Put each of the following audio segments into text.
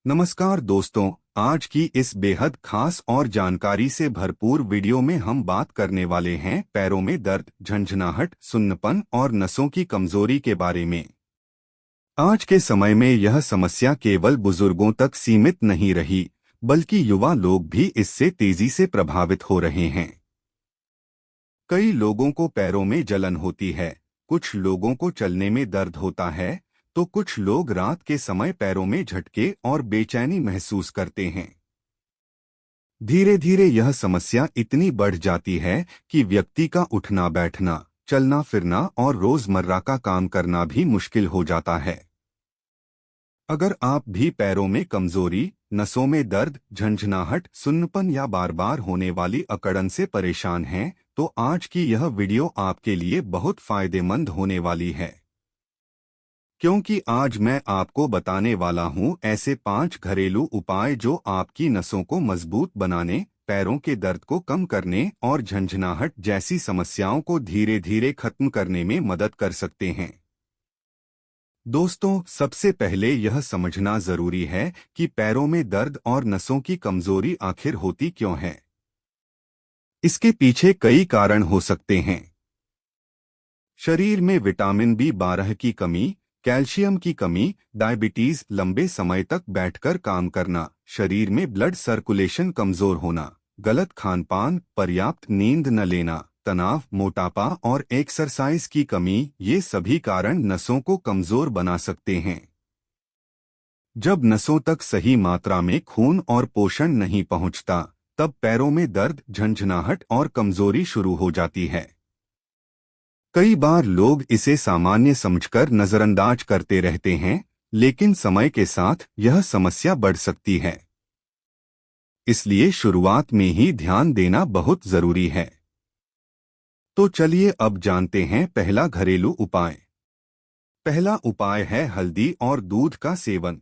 नमस्कार दोस्तों, आज की इस बेहद खास और जानकारी से भरपूर वीडियो में हम बात करने वाले हैं पैरों में दर्द, झंझनाहट, सुन्नपन और नसों की कमजोरी के बारे में। आज के समय में यह समस्या केवल बुजुर्गों तक सीमित नहीं रही, बल्कि युवा लोग भी इससे तेजी से प्रभावित हो रहे हैं। कई लोगों को पैरों में जलन होती है, कुछ लोगों को चलने में दर्द होता है, तो कुछ लोग रात के समय पैरों में झटके और बेचैनी महसूस करते हैं। धीरे धीरे यह समस्या इतनी बढ़ जाती है कि व्यक्ति का उठना बैठना, चलना फिरना और रोजमर्रा का काम करना भी मुश्किल हो जाता है। अगर आप भी पैरों में कमजोरी, नसों में दर्द, झंझनाहट, सुन्नपन या बार बार होने वाली अकड़न से परेशान हैं, तो आज की यह वीडियो आपके लिए बहुत फायदेमंद होने वाली है। क्योंकि आज मैं आपको बताने वाला हूं ऐसे 5 घरेलू उपाय जो आपकी नसों को मजबूत बनाने, पैरों के दर्द को कम करने और झंझनाहट जैसी समस्याओं को धीरे धीरे खत्म करने में मदद कर सकते हैं। दोस्तों, सबसे पहले यह समझना जरूरी है कि पैरों में दर्द और नसों की कमजोरी आखिर होती क्यों है। इसके पीछे कई कारण हो सकते हैं। शरीर में विटामिन बी 12 की कमी, कैल्शियम की कमी, डायबिटीज, लंबे समय तक बैठकर काम करना, शरीर में ब्लड सर्कुलेशन कमजोर होना, गलत खानपान, पर्याप्त नींद न लेना, तनाव, मोटापा और एक्सरसाइज की कमी, ये सभी कारण नसों को कमजोर बना सकते हैं। जब नसों तक सही मात्रा में खून और पोषण नहीं पहुंचता, तब पैरों में दर्द, झंझनाहट और कमजोरी शुरू हो जाती है। कई बार लोग इसे सामान्य समझकर नजरअंदाज करते रहते हैं, लेकिन समय के साथ यह समस्या बढ़ सकती है। इसलिए शुरुआत में ही ध्यान देना बहुत जरूरी है। तो चलिए अब जानते हैं पहला घरेलू उपाय। पहला उपाय है हल्दी और दूध का सेवन।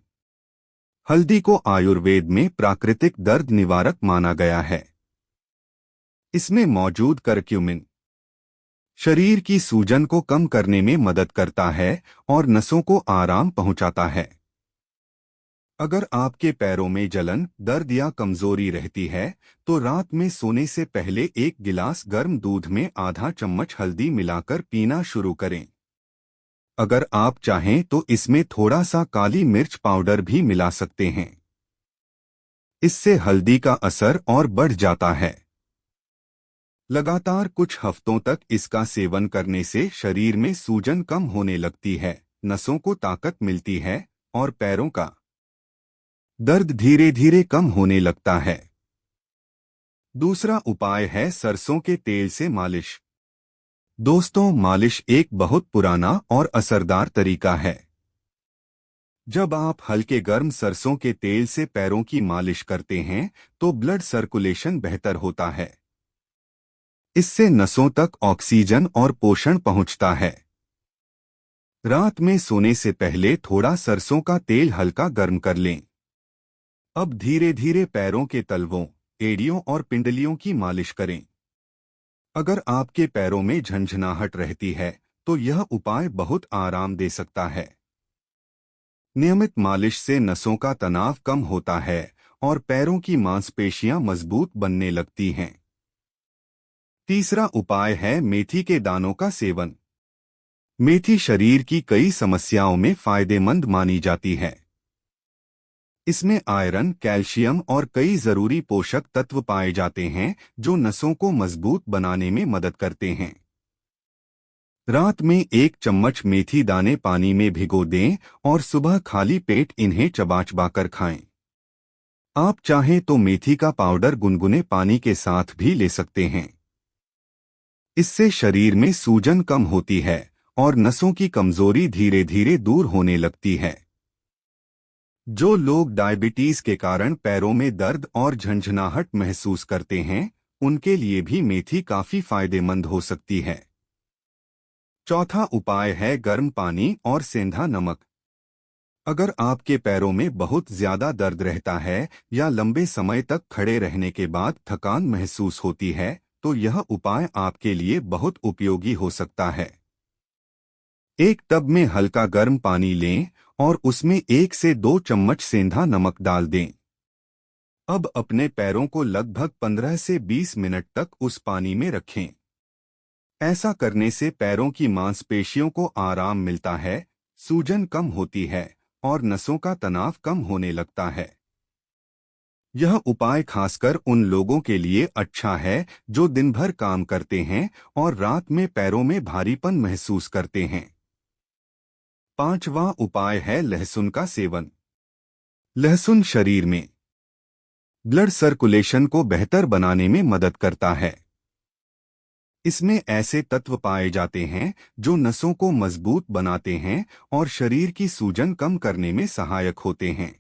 हल्दी को आयुर्वेद में प्राकृतिक दर्द निवारक माना गया है। इसमें मौजूद करक्यूमिन शरीर की सूजन को कम करने में मदद करता है और नसों को आराम पहुंचाता है। अगर आपके पैरों में जलन, दर्द या कमजोरी रहती है, तो रात में सोने से पहले 1 गिलास गर्म दूध में आधा चम्मच हल्दी मिलाकर पीना शुरू करें। अगर आप चाहें तो इसमें थोड़ा सा काली मिर्च पाउडर भी मिला सकते हैं। इससे हल्दी का असर और बढ़ जाता है। लगातार कुछ हफ्तों तक इसका सेवन करने से शरीर में सूजन कम होने लगती है, नसों को ताकत मिलती है और पैरों का दर्द धीरे धीरे कम होने लगता है। दूसरा उपाय है सरसों के तेल से मालिश। दोस्तों, मालिश एक बहुत पुराना और असरदार तरीका है। जब आप हल्के गर्म सरसों के तेल से पैरों की मालिश करते हैं, तो ब्लड सर्कुलेशन बेहतर होता है। इससे नसों तक ऑक्सीजन और पोषण पहुंचता है। रात में सोने से पहले थोड़ा सरसों का तेल हल्का गर्म कर लें। अब धीरे धीरे पैरों के तलवों, एड़ियों और पिंडलियों की मालिश करें। अगर आपके पैरों में झंझनाहट रहती है, तो यह उपाय बहुत आराम दे सकता है। नियमित मालिश से नसों का तनाव कम होता है और पैरों की मांसपेशियां मजबूत बनने लगती हैं। तीसरा उपाय है मेथी के दानों का सेवन। मेथी शरीर की कई समस्याओं में फायदेमंद मानी जाती है। इसमें आयरन, कैल्शियम और कई जरूरी पोषक तत्व पाए जाते हैं जो नसों को मजबूत बनाने में मदद करते हैं। रात में 1 चम्मच मेथी दाने पानी में भिगो दें और सुबह खाली पेट इन्हें चबा चबा कर खाएं। आप चाहें तो मेथी का पाउडर गुनगुने पानी के साथ भी ले सकते हैं। इससे शरीर में सूजन कम होती है और नसों की कमजोरी धीरे धीरे दूर होने लगती है। जो लोग डायबिटीज के कारण पैरों में दर्द और झंझनाहट महसूस करते हैं, उनके लिए भी मेथी काफी फायदेमंद हो सकती है। चौथा उपाय है गर्म पानी और सेंधा नमक। अगर आपके पैरों में बहुत ज्यादा दर्द रहता है या लंबे समय तक खड़े रहने के बाद थकान महसूस होती है, तो यह उपाय आपके लिए बहुत उपयोगी हो सकता है। एक टब में हल्का गर्म पानी लें और उसमें 1 से 2 चम्मच सेंधा नमक डाल दें। अब अपने पैरों को लगभग 15 से 20 मिनट तक उस पानी में रखें। ऐसा करने से पैरों की मांसपेशियों को आराम मिलता है, सूजन कम होती है और नसों का तनाव कम होने लगता है। यह उपाय खासकर उन लोगों के लिए अच्छा है जो दिन भर काम करते हैं और रात में पैरों में भारीपन महसूस करते हैं। 5वां उपाय है लहसुन का सेवन। लहसुन शरीर में ब्लड सर्कुलेशन को बेहतर बनाने में मदद करता है। इसमें ऐसे तत्व पाए जाते हैं जो नसों को मजबूत बनाते हैं और शरीर की सूजन कम करने में सहायक होते हैं।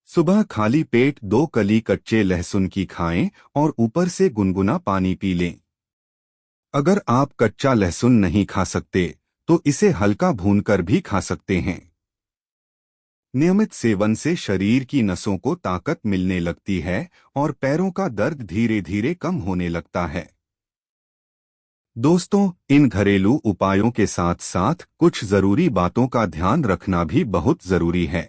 सुबह खाली पेट 2 कली कच्चे लहसुन की खाएं और ऊपर से गुनगुना पानी पी लें। अगर आप कच्चा लहसुन नहीं खा सकते तो इसे हल्का भूनकर भी खा सकते हैं। नियमित सेवन से शरीर की नसों को ताकत मिलने लगती है और पैरों का दर्द धीरे धीरे कम होने लगता है। दोस्तों, इन घरेलू उपायों के साथ साथ कुछ जरूरी बातों का ध्यान रखना भी बहुत जरूरी है।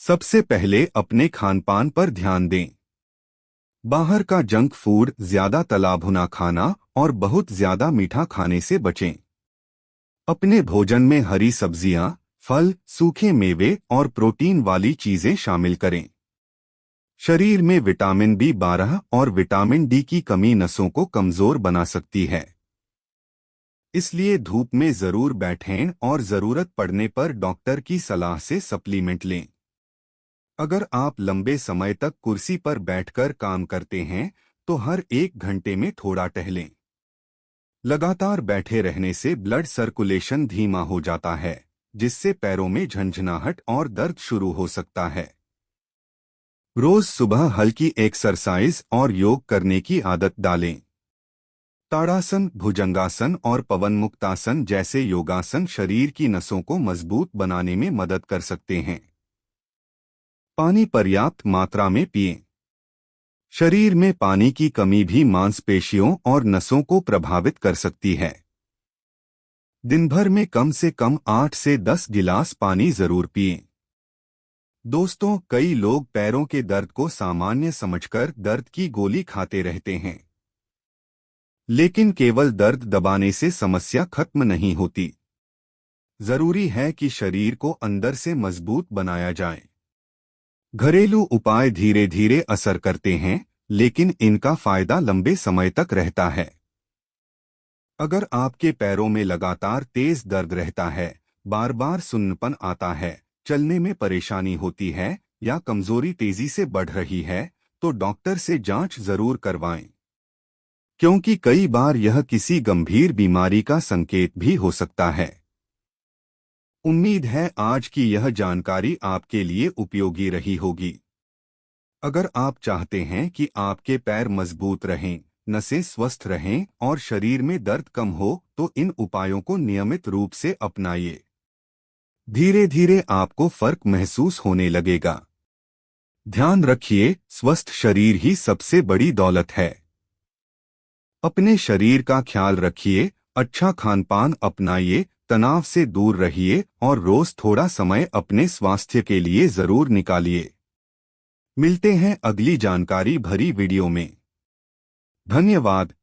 सबसे पहले अपने खानपान पर ध्यान दें। बाहर का जंक फूड, ज्यादा तला भुना खाना और बहुत ज्यादा मीठा खाने से बचें। अपने भोजन में हरी सब्जियां, फल, सूखे मेवे और प्रोटीन वाली चीजें शामिल करें। शरीर में विटामिन B12 और विटामिन D की कमी नसों को कमजोर बना सकती है। इसलिए धूप में जरूर बैठें और जरूरत पड़ने पर डॉक्टर की सलाह से सप्लीमेंट लें। अगर आप लंबे समय तक कुर्सी पर बैठकर काम करते हैं तो हर 1 घंटे में थोड़ा टहलें। लगातार बैठे रहने से ब्लड सर्कुलेशन धीमा हो जाता है, जिससे पैरों में झंझनाहट और दर्द शुरू हो सकता है। रोज सुबह हल्की एक्सरसाइज और योग करने की आदत डालें। ताड़ासन, भुजंगासन और पवनमुक्तासन जैसे योगासन शरीर की नसों को मजबूत बनाने में मदद कर सकते हैं। पानी पर्याप्त मात्रा में पिएं। शरीर में पानी की कमी भी मांसपेशियों और नसों को प्रभावित कर सकती है। दिन भर में कम से कम 8 से 10 गिलास पानी जरूर पिएं। दोस्तों, कई लोग पैरों के दर्द को सामान्य समझकर दर्द की गोली खाते रहते हैं, लेकिन केवल दर्द दबाने से समस्या खत्म नहीं होती। जरूरी है कि शरीर को अंदर से मजबूत बनाया जाए। घरेलू उपाय धीरे धीरे असर करते हैं, लेकिन इनका फायदा लंबे समय तक रहता है। अगर आपके पैरों में लगातार तेज दर्द रहता है, बार बार सुन्नपन आता है, चलने में परेशानी होती है या कमजोरी तेजी से बढ़ रही है, तो डॉक्टर से जांच जरूर करवाएं, क्योंकि कई बार यह किसी गंभीर बीमारी का संकेत भी हो सकता है। उम्मीद है आज की यह जानकारी आपके लिए उपयोगी रही होगी। अगर आप चाहते हैं कि आपके पैर मजबूत रहें, नसें स्वस्थ रहें और शरीर में दर्द कम हो, तो इन उपायों को नियमित रूप से अपनाइए। धीरे धीरे आपको फर्क महसूस होने लगेगा। ध्यान रखिए, स्वस्थ शरीर ही सबसे बड़ी दौलत है। अपने शरीर का ख्याल रखिए, अच्छा खानपान अपनाइए, तनाव से दूर रहिए और रोज थोड़ा समय अपने स्वास्थ्य के लिए जरूर निकालिए। मिलते हैं अगली जानकारी भरी वीडियो में। धन्यवाद।